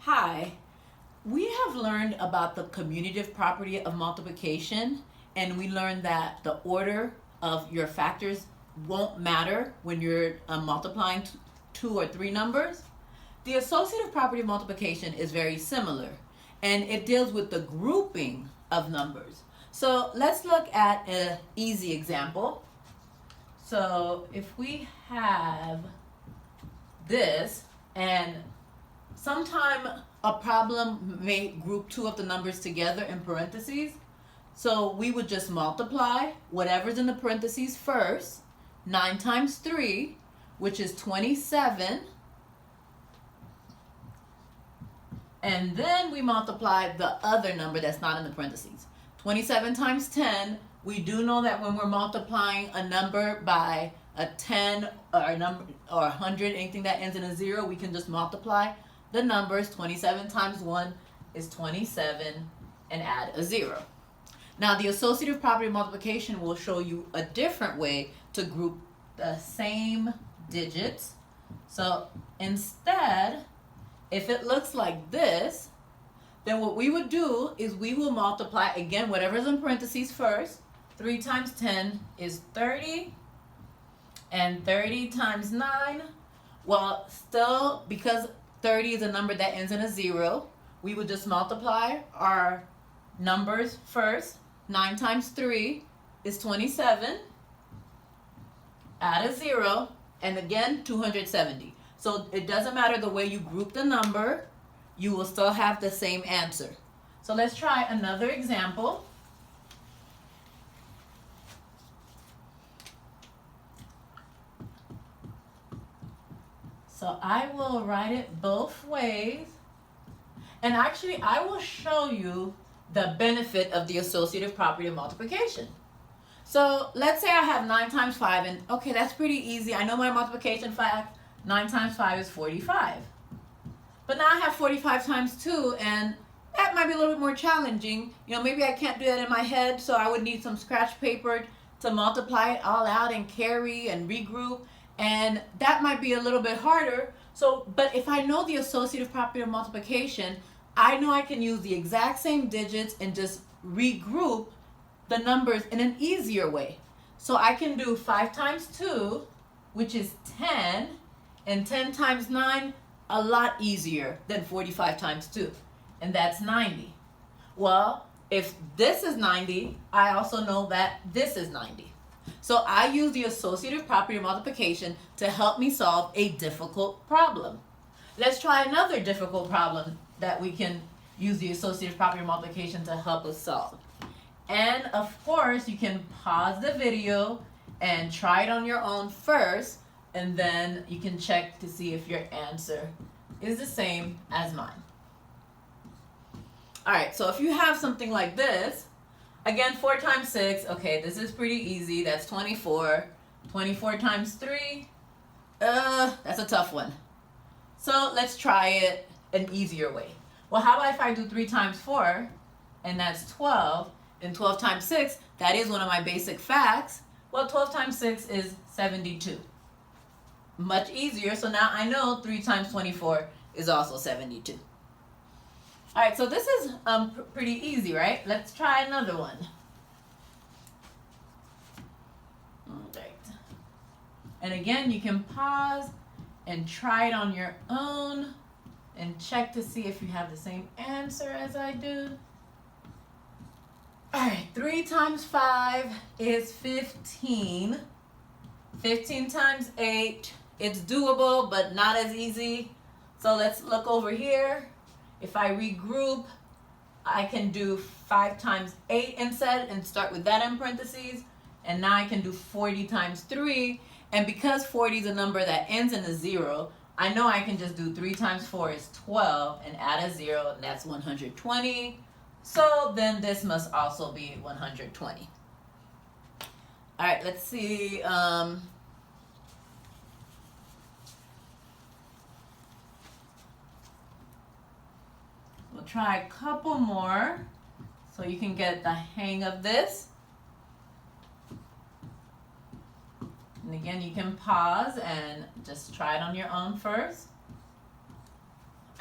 Hi, we have learned about the commutative property of multiplication, and we learned that the order of your factors won't matter when you're multiplying two or three numbers. The associative property of multiplication is very similar, and it deals with the grouping of numbers. So let's look at an easy example. So if we have this, and sometime a problem may group two of the numbers together in parentheses. So we would just multiply whatever's in the parentheses first. 9 times 3, which is 27. And then we multiply the other number that's not in the parentheses. 27 times 10, we do know that when we're multiplying a number by a 10 or a number or 100, anything that ends in a 0, we can just multiply the numbers. 27 times 1 is 27 and add a 0. Now the associative property of multiplication will show you a different way to group the same digits. So instead, if it looks like this, then what we would do is we will multiply, again, whatever's in parentheses first. 3 times 10 is 30, and 30 times 9, well, still, because 30 is a number that ends in a 0, we would just multiply our numbers first. 9 times 3 is 27, add a 0, and again, 270. So it doesn't matter the way you group the number, you will still have the same answer. So let's try another example. So I will write it both ways. And actually, I will show you the benefit of the associative property of multiplication. So let's say I have 9 times 5, and okay, that's pretty easy. I know my multiplication fact. 9 times 5 is 45. But now I have 45 times 2, and that might be a little bit more challenging. You know, maybe I can't do that in my head, so I would need some scratch paper to multiply it all out and carry and regroup. And that might be a little bit harder. So, but if I know the associative property of multiplication, I know I can use the exact same digits and just regroup the numbers in an easier way. So I can do 5 times 2, which is 10, and 10 times 9, a lot easier than 45 times 2, and that's 90. Well, if this is 90, I also know that this is 90. So I use the associative property of multiplication to help me solve a difficult problem. Let's try another difficult problem that we can use the associative property of multiplication to help us solve. And of course, you can pause the video and try it on your own first, and then you can check to see if your answer is the same as mine. All right, so if you have something like this, again, 4 times 6, okay, this is pretty easy. That's 24. 24 times 3, that's a tough one. So let's try it an easier way. Well, how about if I do 3 times 4, and that's 12, and 12 times 6, that is one of my basic facts. Well, 12 times 6 is 72. Much easier, so now I know 3 times 24 is also 72. All right, so this is pretty easy, right? Let's try another one. All right. And again, you can pause and try it on your own and check to see if you have the same answer as I do. All right, 3 times 5 is 15. 15 times 8, it's doable, but not as easy. So let's look over here. If I regroup, I can do 5 times 8 instead and start with that in parentheses. And now I can do 40 times 3. And because 40 is a number that ends in a 0, I know I can just do 3 times 4 is 12 and add a 0, and that's 120. So then this must also be 120. All right, let's see. We'll try a couple more so you can get the hang of this. And again, you can pause and just try it on your own first.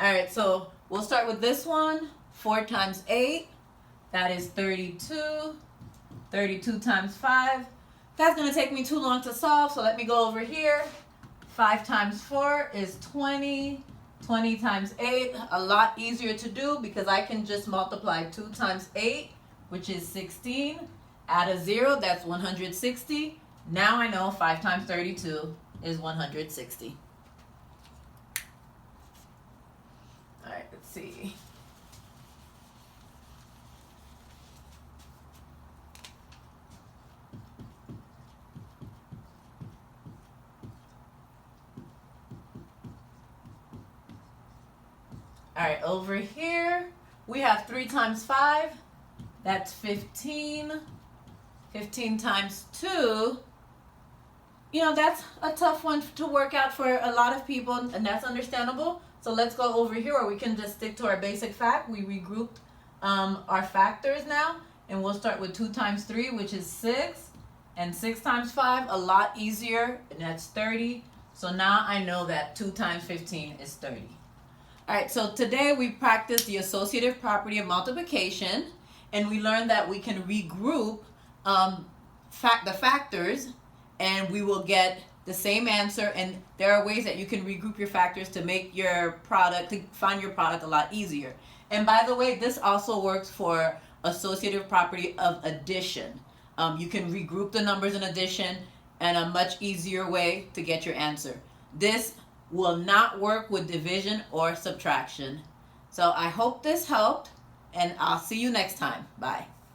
All right, so we'll start with this one. 4 times 8, that is 32. 32 times 5. That's going to take me too long to solve, so let me go over here. 5 times 4 is 20. 20 times 8, a lot easier to do because I can just multiply 2 times 8, which is 16. Add a 0, that's 160. Now I know 5 times 32 is 160. All right, let's see. All right, over here, we have 3 times 5. That's 15. 15 times 2. You know, that's a tough one to work out for a lot of people, and that's understandable. So let's go over here, or we can just stick to our basic fact. We regrouped our factors now, and we'll start with 2 times 3, which is 6. And 6 times 5, a lot easier, and that's 30. So now I know that 2 times 15 is 30. All right, so today we practiced the associative property of multiplication, and we learned that we can regroup the factors, and we will get the same answer. And there are ways that you can regroup your factors to make your product, to find your product a lot easier. And by the way, this also works for associative property of addition. You can regroup the numbers in addition, and a much easier way to get your answer. This will not work with division or subtraction. So I hope this helped, and I'll see you next time. Bye.